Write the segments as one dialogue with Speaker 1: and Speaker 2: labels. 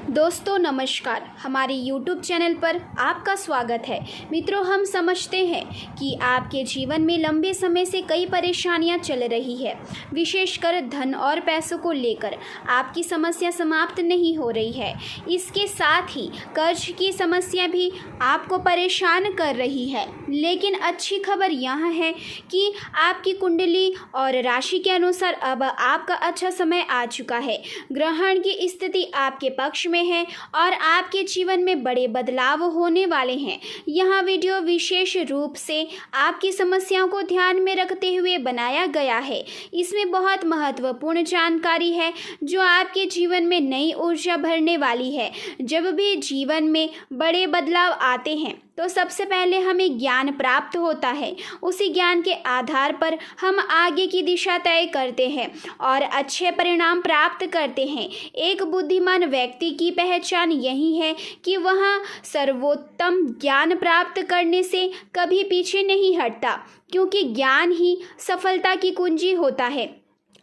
Speaker 1: दोस्तों नमस्कार, हमारे YouTube चैनल पर आपका स्वागत है। मित्रों, हम समझते हैं कि आपके जीवन में लंबे समय से कई परेशानियां चल रही है। विशेषकर धन और पैसों को लेकर आपकी समस्या समाप्त नहीं हो रही है। इसके साथ ही कर्ज की समस्या भी आपको परेशान कर रही है। लेकिन अच्छी खबर यह है कि आपकी कुंडली और राशि के अनुसार अब आपका अच्छा समय आ चुका है। ग्रहण की स्थिति आपके पक्ष में है और आपके जीवन में बड़े बदलाव होने वाले हैं। यह वीडियो विशेष रूप से आपकी समस्याओं को ध्यान में रखते हुए बनाया गया है। इसमें बहुत महत्वपूर्ण जानकारी है जो आपके जीवन में नई ऊर्जा भरने वाली है। जब भी जीवन में बड़े बदलाव आते हैं तो सबसे पहले हमें ज्ञान प्राप्त होता है। उसी ज्ञान के आधार पर हम आगे की दिशा तय करते हैं और अच्छे परिणाम प्राप्त करते हैं। एक बुद्धिमान व्यक्ति की पहचान यही है कि वह सर्वोत्तम ज्ञान प्राप्त करने से कभी पीछे नहीं हटता, क्योंकि ज्ञान ही सफलता की कुंजी होता है।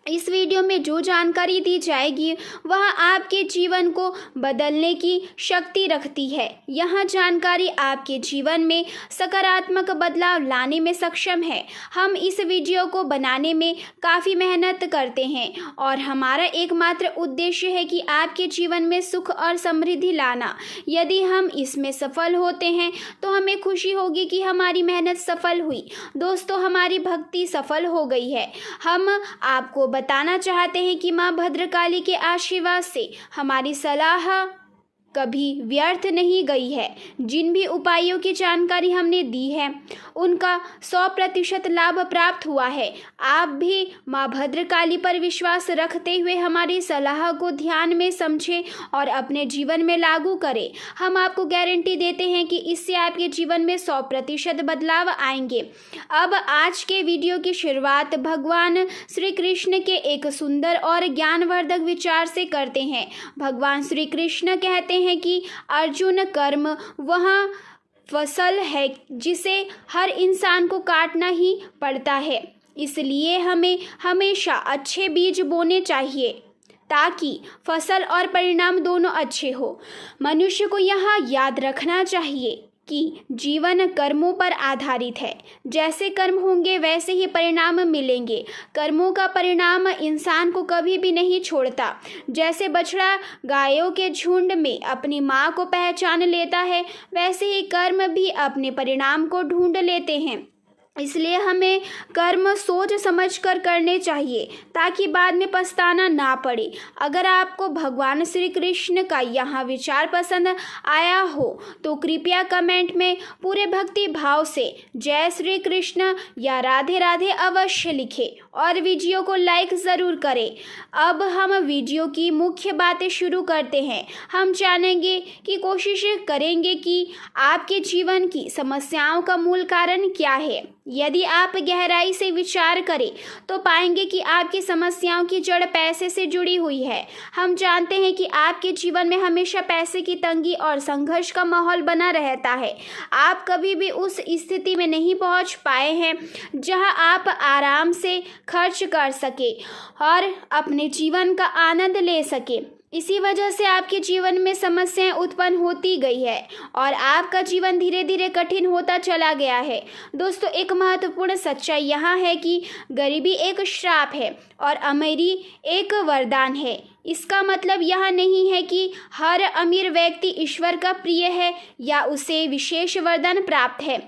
Speaker 1: इस वीडियो में जो जानकारी दी जाएगी वह आपके जीवन को बदलने की शक्ति रखती है। यह जानकारी आपके जीवन में सकारात्मक बदलाव लाने में सक्षम है। हम इस वीडियो को बनाने में काफ़ी मेहनत करते हैं और हमारा एकमात्र उद्देश्य है कि आपके जीवन में सुख और समृद्धि लाना। यदि हम इसमें सफल होते हैं तो हमें खुशी होगी कि हमारी मेहनत सफल हुई। दोस्तों, हमारी भक्ति सफल हो गई है। हम आपको बताना चाहते हैं कि माँ भद्रकाली के आशीर्वाद से हमारी सलाह कभी व्यर्थ नहीं गई है। जिन भी उपायों की जानकारी हमने दी है उनका 100% लाभ प्राप्त हुआ है। आप भी माँ भद्रकाली पर विश्वास रखते हुए हमारी सलाह को ध्यान में समझें और अपने जीवन में लागू करें। हम आपको गारंटी देते हैं कि इससे आपके जीवन में 100% बदलाव आएंगे। अब आज के वीडियो की शुरुआत भगवान श्री कृष्ण के एक सुंदर और ज्ञानवर्धक विचार से करते हैं। भगवान श्री कृष्ण कहते हैं कि अर्जुन, कर्म वह फसल है जिसे हर इंसान को काटना ही पड़ता है। इसलिए हमें हमेशा अच्छे बीज बोने चाहिए ताकि फसल और परिणाम दोनों अच्छे हो। मनुष्य को यह याद रखना चाहिए कि जीवन कर्मों पर आधारित है। जैसे कर्म होंगे वैसे ही परिणाम मिलेंगे। कर्मों का परिणाम इंसान को कभी भी नहीं छोड़ता। जैसे बछड़ा गायों के झुंड में अपनी माँ को पहचान लेता है, वैसे ही कर्म भी अपने परिणाम को ढूंढ लेते हैं। इसलिए हमें कर्म सोच समझ कर करने चाहिए ताकि बाद में पछताना ना पड़े। अगर आपको भगवान श्री कृष्ण का यह विचार पसंद आया हो तो कृपया कमेंट में पूरे भक्ति भाव से जय श्री कृष्ण या राधे राधे अवश्य लिखें और वीडियो को लाइक ज़रूर करें। अब हम वीडियो की मुख्य बातें शुरू करते हैं। हम जानेंगे कि कोशिश करेंगे कि आपके जीवन की समस्याओं का मूल कारण क्या है। यदि आप गहराई से विचार करें तो पाएंगे कि आपकी समस्याओं की जड़ पैसे से जुड़ी हुई है। हम जानते हैं कि आपके जीवन में हमेशा पैसे की तंगी और संघर्ष का माहौल बना रहता है। आप कभी भी उस स्थिति में नहीं पहुंच पाए हैं जहां आप आराम से खर्च कर सके और अपने जीवन का आनंद ले सके। इसी वजह से आपके जीवन में समस्याएं उत्पन्न होती गई है और आपका जीवन धीरे धीरे कठिन होता चला गया है। दोस्तों, एक महत्वपूर्ण सच्चाई यहाँ है कि गरीबी एक श्राप है और अमीरी एक वरदान है। इसका मतलब यह नहीं है कि हर अमीर व्यक्ति ईश्वर का प्रिय है या उसे विशेष वरदान प्राप्त है,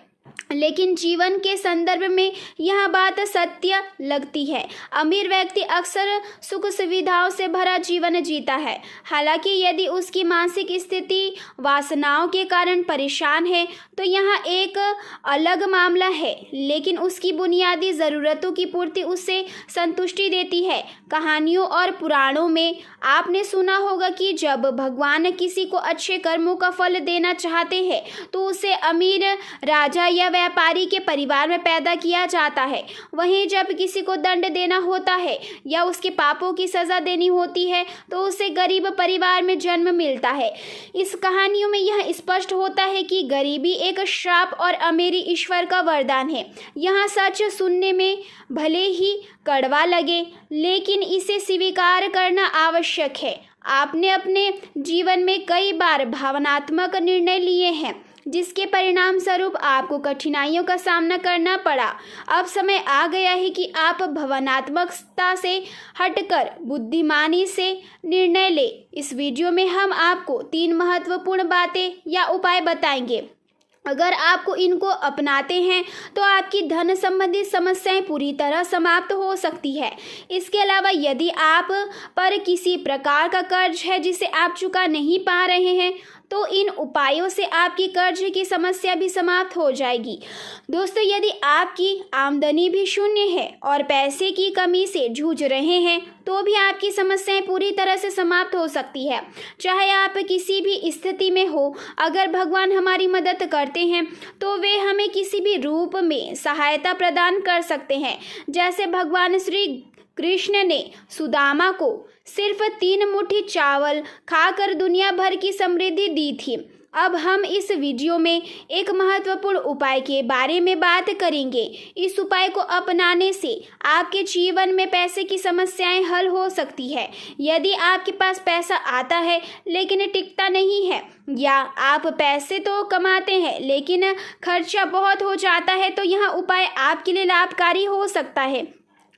Speaker 1: लेकिन जीवन के संदर्भ में यह बात सत्य लगती है। अमीर व्यक्ति अक्सर सुख सुविधाओं से भरा जीवन जीता है। हालांकि यदि उसकी मानसिक स्थिति वासनाओं के कारण परेशान है तो यह एक अलग मामला है, लेकिन उसकी बुनियादी ज़रूरतों की पूर्ति उसे संतुष्टि देती है। कहानियों और पुराणों में आपने सुना होगा कि जब भगवान किसी को अच्छे कर्मों का फल देना चाहते हैं तो उसे अमीर राजा या व्यापारी के परिवार में पैदा किया जाता है। वहीं जब किसी को दंड देना होता है या उसके पापों की सज़ा देनी होती है तो उसे गरीब परिवार में जन्म मिलता है। इस कहानियों में यह स्पष्ट होता है कि गरीबी एक श्राप और अमीरी ईश्वर का वरदान है। यह सच सुनने में भले ही कड़वा लगे, लेकिन इसे स्वीकार करना आवश्यक है। आपने अपने जीवन में कई बार भावनात्मक निर्णय लिए हैं जिसके परिणाम स्वरूप आपको कठिनाइयों का सामना करना पड़ा। अब समय आ गया है कि आप भावनात्मकता से हटकर बुद्धिमानी से निर्णय लें। इस वीडियो में हम आपको 3 महत्वपूर्ण बातें या उपाय बताएंगे। अगर आपको इनको अपनाते हैं तो आपकी धन संबंधी समस्याएं पूरी तरह समाप्त हो सकती है। इसके अलावा यदि आप पर किसी प्रकार का कर्ज है जिसे आप चुका नहीं पा रहे हैं तो इन उपायों से आपकी कर्ज की समस्या भी समाप्त हो जाएगी। दोस्तों, यदि आपकी आमदनी भी शून्य है और पैसे की कमी से जूझ रहे हैं तो भी आपकी समस्याएं पूरी तरह से समाप्त हो सकती है। चाहे आप किसी भी स्थिति में हो, अगर भगवान हमारी मदद करते हैं तो वे हमें किसी भी रूप में सहायता प्रदान कर सकते हैं। जैसे भगवान श्री कृष्ण ने सुदामा को सिर्फ 3 मुट्ठी चावल खाकर दुनिया भर की समृद्धि दी थी। अब हम इस वीडियो में एक महत्वपूर्ण उपाय के बारे में बात करेंगे। इस उपाय को अपनाने से आपके जीवन में पैसे की समस्याएं हल हो सकती है। यदि आपके पास पैसा आता है लेकिन टिकता नहीं है, या आप पैसे तो कमाते हैं लेकिन खर्चा बहुत हो जाता है, तो यह उपाय आपके लिए लाभकारी हो सकता है।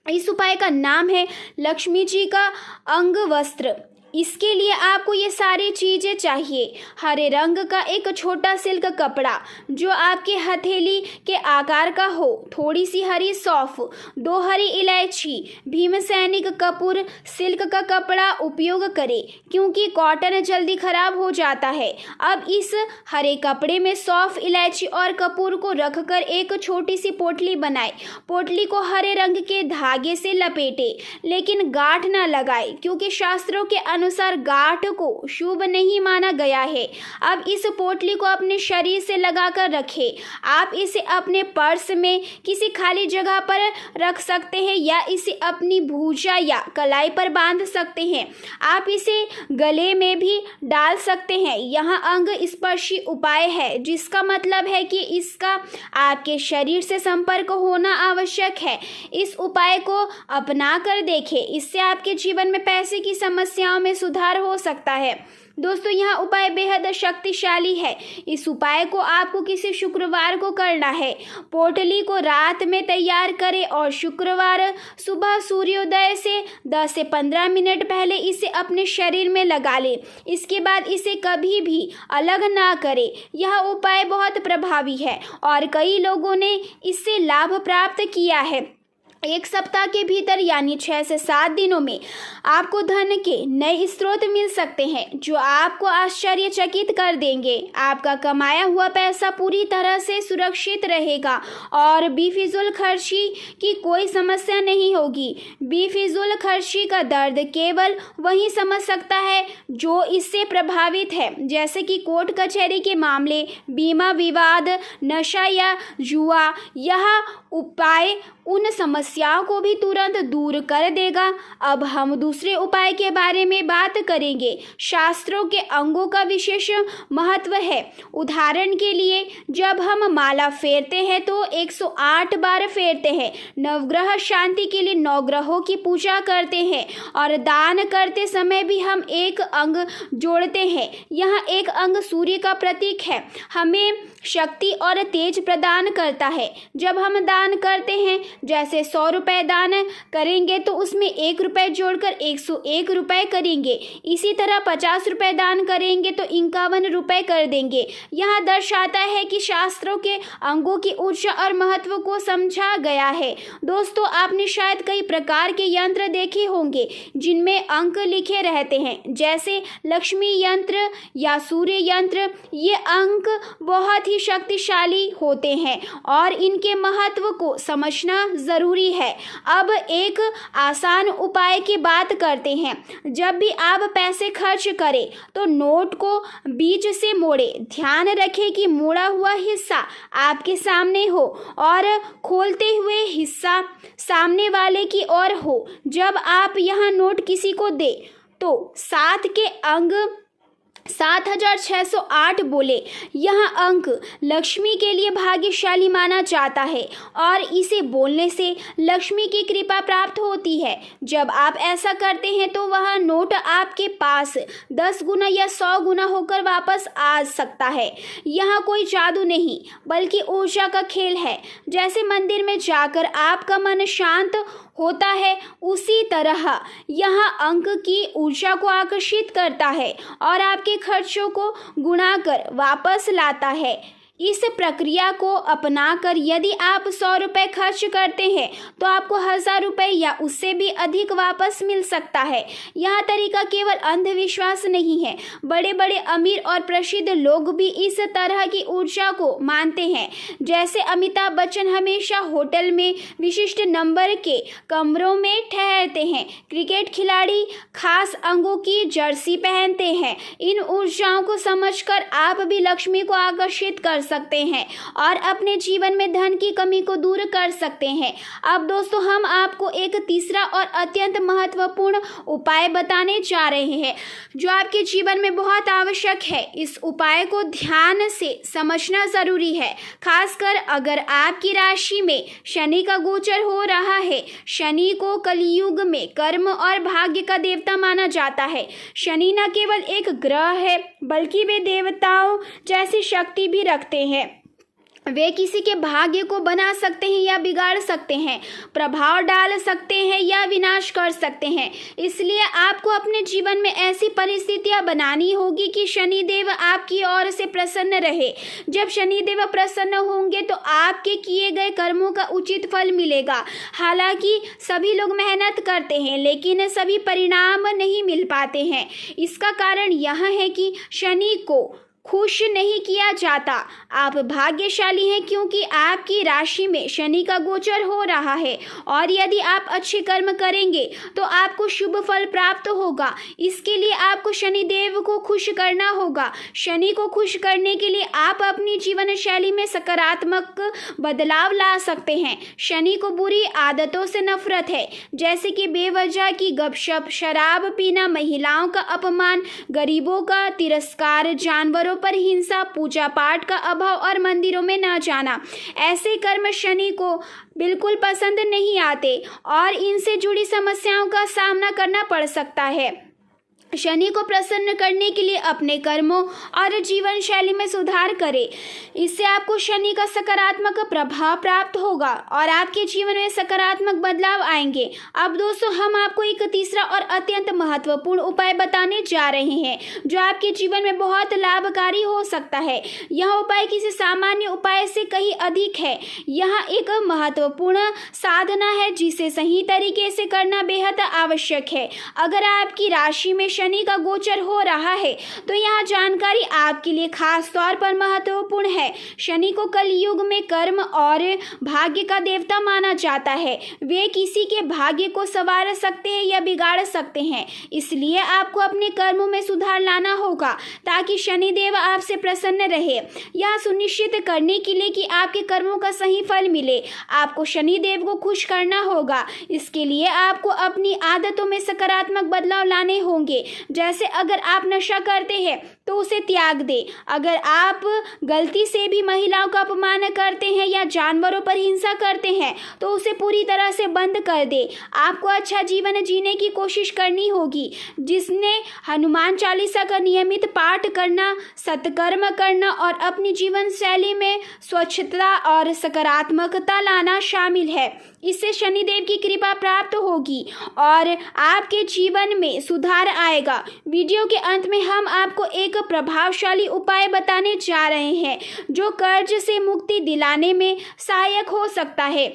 Speaker 1: इस उपाय का नाम है लक्ष्मी जी का अंगवस्त्र। इसके लिए आपको ये सारी चीज़ें चाहिए। हरे रंग का एक छोटा सिल्क कपड़ा जो आपके हथेली के आकार का हो, थोड़ी सी हरी सौंफ, 2 हरी इलायची, भीमसैनिक कपूर, सिल्क का कपड़ा उपयोग करें क्योंकि कॉटन जल्दी खराब हो जाता है। अब इस हरे कपड़े में सौंफ, इलायची और कपूर को रखकर एक छोटी सी पोटली बनाएं। पोटली को हरे रंग के धागे से लपेटें, लेकिन गांठ न लगाएं क्योंकि शास्त्रों के अनुसार गांठ को शुभ नहीं माना गया है। अब इस पोटली को अपने शरीर से लगाकर रखें। आप इसे अपने पर्स में किसी खाली जगह पर रख सकते हैं या इसे अपनी भुजा या कलाई पर बांध सकते हैं। आप इसे गले में भी डाल सकते हैं। यह अंग स्पर्शी उपाय है, जिसका मतलब है कि इसका आपके शरीर से संपर्क होना आवश्यक है। इस उपाय को अपना कर देखें, इससे आपके जीवन में पैसे की समस्याओं में सुधार हो सकता है। दोस्तों, यह उपाय बेहद शक्तिशाली है। इस उपाय को आपको किसी शुक्रवार को करना है। पोटली को रात में तैयार करें और शुक्रवार सुबह सूर्योदय से 10 से 15 मिनट पहले इसे अपने शरीर में लगा लें। इसके बाद इसे कभी भी अलग ना करें। यह उपाय बहुत प्रभावी है और कई लोगों ने इससे लाभ प्राप्त किया है। 1 सप्ताह के भीतर यानी 6 से 7 दिनों में आपको धन के नए स्रोत मिल सकते हैं जो आपको आश्चर्यचकित कर देंगे। आपका कमाया हुआ पैसा पूरी तरह से सुरक्षित रहेगा और बेफिजूल खर्ची की कोई समस्या नहीं होगी। बेफिजूल खर्ची का दर्द केवल वही समझ सकता है जो इससे प्रभावित है, जैसे कि कोर्ट कचहरी के मामले, बीमा विवाद, नशा या जुआ। यह उपाय उन समस्याओं को भी तुरंत दूर कर देगा। अब हम दूसरे उपाय के बारे में बात करेंगे। शास्त्रों के अंगों का विशेष महत्व है। उदाहरण के लिए, जब हम माला फेरते हैं तो 108 बार फेरते हैं। नवग्रह शांति के लिए 9 ग्रहों की पूजा करते हैं और दान करते समय भी हम एक अंग जोड़ते हैं। यह एक अंग सूर्य का प्रतीक है, हमें शक्ति और तेज प्रदान करता है। जब हम दान करते हैं, जैसे 100 रुपये दान करेंगे तो उसमें 1 रुपये जोड़कर 101 रुपये करेंगे। इसी तरह 50 रुपये दान करेंगे तो 51 रुपये कर देंगे। यह दर्शाता है कि शास्त्रों के अंगों की ऊर्जा और महत्व को समझा गया है। दोस्तों, आपने शायद कई प्रकार के यंत्र देखे होंगे जिनमें अंक लिखे रहते हैं, जैसे लक्ष्मी यंत्र या सूर्य यंत्र। ये अंक बहुत ही शक्तिशाली होते हैं और इनके महत्व को समझना जरूरी है। अब एक आसान उपाय की बात करते हैं। जब भी आप पैसे खर्च करें तो नोट को बीच से मोड़ें। ध्यान रखें कि मोड़ा हुआ हिस्सा आपके सामने हो और खोलते हुए हिस्सा सामने वाले की ओर हो। जब आप यह नोट किसी को दें तो 7 के अंक 7608 बोले। यह अंक लक्ष्मी के लिए भाग्यशाली माना जाता है और इसे बोलने से लक्ष्मी की कृपा प्राप्त होती है। जब आप ऐसा करते हैं तो वह नोट आपके पास 10 गुना या 100 गुना होकर वापस आ सकता है। यहाँ कोई जादू नहीं बल्कि ऊर्जा का खेल है। जैसे मंदिर में जाकर आपका मन शांत होता है, उसी तरह यह अंक की ऊर्जा को आकर्षित करता है और आपके खर्चों को गुणा कर वापस लाता है। इस प्रक्रिया को अपनाकर यदि आप 100 रुपये खर्च करते हैं तो आपको 1000 रुपये या उससे भी अधिक वापस मिल सकता है। यह तरीका केवल अंधविश्वास नहीं है, बड़े बड़े अमीर और प्रसिद्ध लोग भी इस तरह की ऊर्जा को मानते हैं। जैसे अमिताभ बच्चन हमेशा होटल में विशिष्ट नंबर के कमरों में ठहरते हैं, क्रिकेट खिलाड़ी खास अंगों की जर्सी पहनते हैं। इन ऊर्जाओं को समझकर आप भी लक्ष्मी को आकर्षित कर सकते हैं और अपने जीवन में धन की कमी को दूर कर सकते हैं। अब दोस्तों, हम आपको एक तीसरा और अत्यंत महत्वपूर्ण उपाय बताने जा रहे हैं जो आपके जीवन में बहुत आवश्यक है। इस उपाय को ध्यान से समझना जरूरी है, खासकर अगर आपकी राशि में शनि का गोचर हो रहा है। शनि को कलियुग में कर्म और भाग्य का देवता माना जाता है। शनि न केवल एक ग्रह है बल्कि वे देवताओं जैसी शक्ति भी रखते हैं। वे किसी के भाग्य को बना सकते हैं या बिगाड़ सकते हैं, प्रभाव डाल सकते हैं या विनाश कर सकते हैं। इसलिए आपको अपने जीवन में ऐसी परिस्थितियां बनानी होगी कि शनिदेव आपकी ओर से प्रसन्न रहे। जब शनिदेव प्रसन्न होंगे तो आपके किए गए कर्मों का उचित फल मिलेगा। हालांकि सभी लोग मेहनत करते हैं लेकिन सभी परिणाम नहीं मिल पाते हैं। इसका कारण यह है कि शनि को खुश नहीं किया जाता। आप भाग्यशाली हैं क्योंकि आपकी राशि में शनि का गोचर हो रहा है और यदि आप अच्छे कर्म करेंगे तो आपको शुभ फल प्राप्त होगा। इसके लिए आपको शनिदेव को खुश करना होगा। शनि को खुश करने के लिए आप अपनी जीवन शैली में सकारात्मक बदलाव ला सकते हैं। शनि को बुरी आदतों से नफरत है, जैसे कि बेवजह की गपशप, शराब पीना, महिलाओं का अपमान, गरीबों का तिरस्कार, जानवरों पर हिंसा, पूजा पाठ का अभाव और मंदिरों में न जाना। ऐसे कर्म शनि को बिल्कुल पसंद नहीं आते और इनसे जुड़ी समस्याओं का सामना करना पड़ सकता है। शनि को प्रसन्न करने के लिए अपने कर्मों और जीवन शैली में सुधार करें। इससे आपको शनि का सकारात्मक प्रभाव प्राप्त होगा और आपके जीवन में सकारात्मक बदलाव आएंगे। अब दोस्तों, हम आपको एक तीसरा और अत्यंत महत्वपूर्ण उपाय बताने जा रहे हैं जो आपके जीवन में बहुत लाभकारी हो सकता है। यह उपाय किसी सामान्य उपाय से कहीं अधिक है। यह एक महत्वपूर्ण साधना है जिसे सही तरीके से करना बेहद आवश्यक है। अगर आपकी राशि में शनि का गोचर हो रहा है तो यह जानकारी आपके लिए खास तौर पर महत्वपूर्ण है। शनि को कलयुग में कर्म और भाग्य का देवता माना जाता है। वे किसी के भाग्य को संवार सकते हैं या बिगाड़ सकते हैं। इसलिए आपको अपने कर्मों में सुधार लाना होगा ताकि शनिदेव आपसे प्रसन्न रहे। यह सुनिश्चित करने के लिए कि आपके कर्मों का सही फल मिले, आपको शनिदेव को खुश करना होगा। इसके लिए आपको अपनी आदतों में सकारात्मक बदलाव लाने होंगे। जैसे अगर आप नशा करते हैं तो उसे त्याग दें। अगर आप गलती से भी महिलाओं का अपमान करते हैं या जानवरों पर हिंसा करते हैं तो उसे पूरी तरह से बंद कर दें। आपको अच्छा जीवन जीने की कोशिश करनी होगी, जिसने हनुमान चालीसा का नियमित पाठ करना, सत्कर्म करना और अपनी जीवन शैली में स्वच्छता और सकारात्मकता लाना शामिल है। इससे शनिदेव की कृपा प्राप्त होगी और आपके जीवन में सुधार आएगा। वीडियो के अंत में हम आपको एक प्रभावशाली उपाय बताने जा रहे हैं जो कर्ज से मुक्ति दिलाने में सहायक हो सकता है।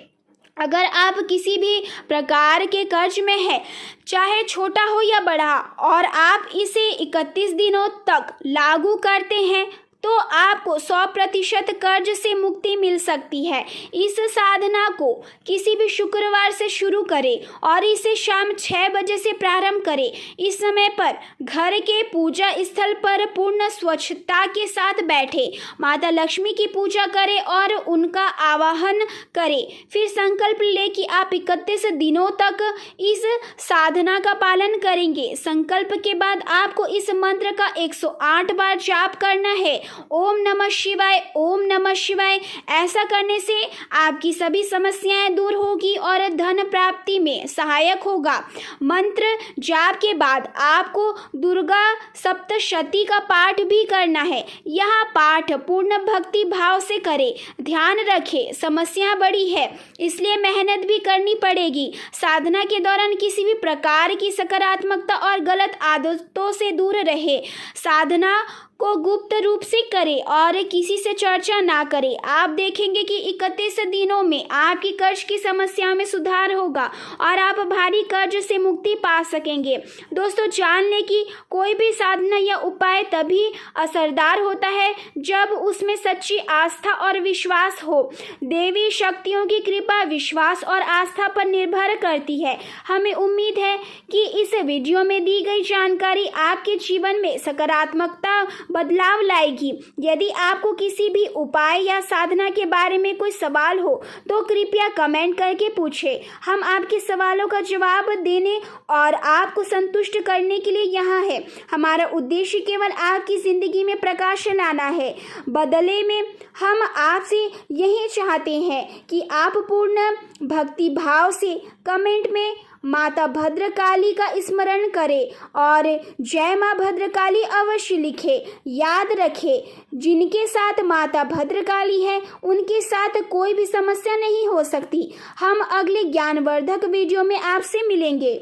Speaker 1: अगर आप किसी भी प्रकार के कर्ज में हैं, चाहे छोटा हो या बड़ा, और आप इसे 31 दिनों तक लागू करते हैं तो आपको 100% कर्ज से मुक्ति मिल सकती है। इस साधना को किसी भी शुक्रवार से शुरू करें और इसे शाम 6 बजे से प्रारंभ करें। इस समय पर घर के पूजा स्थल पर पूर्ण स्वच्छता के साथ बैठे माता लक्ष्मी की पूजा करें और उनका आवाहन करें। फिर संकल्प लें कि आप 31 दिनों तक इस साधना का पालन करेंगे। संकल्प के बाद आपको इस मंत्र का 108 बार जाप करना है। ओम नमः शिवाय, ओम नमः शिवाय। ऐसा करने से आपकी सभी समस्याएं दूर होगी और धन प्राप्ति में सहायक होगा। मंत्र जाप के बाद आपको दुर्गा सप्तशती का पाठ भी करना है। यह पाठ पूर्ण भक्ति भाव से करें। ध्यान रखें, समस्या बड़ी है इसलिए मेहनत भी करनी पड़ेगी। साधना के दौरान किसी भी प्रकार की सकारात्मकता और गलत आदतों से दूर रहे। साधना को गुप्त रूप से करें और किसी से चर्चा ना करें। आप देखेंगे कि 31 दिनों में आपकी कर्ज की समस्या में सुधार होगा और आप भारी कर्ज से मुक्ति पा सकेंगे। दोस्तों, जान लें कि कोई भी साधना या उपाय तभी असरदार होता है जब उसमें सच्ची आस्था और विश्वास हो। देवी शक्तियों की कृपा विश्वास और आस्था पर निर्भर करती है। हमें उम्मीद है कि इस वीडियो में दी गई जानकारी आपके जीवन में सकारात्मकता बदलाव लाएगी। यदि आपको किसी भी उपाय या साधना के बारे में कोई सवाल हो तो कृपया कमेंट करके पूछें। हम आपके सवालों का जवाब देने और आपको संतुष्ट करने के लिए यहाँ है। हमारा उद्देश्य केवल आपकी जिंदगी में प्रकाश लाना है। बदले में हम आपसे यही चाहते हैं कि आप पूर्ण भक्ति भाव से कमेंट में माता भद्रकाली का स्मरण करें और जय मां भद्रकाली अवश्य लिखें। याद रखें, जिनके साथ माता भद्रकाली है उनके साथ कोई भी समस्या नहीं हो सकती। हम अगले ज्ञानवर्धक वीडियो में आपसे मिलेंगे।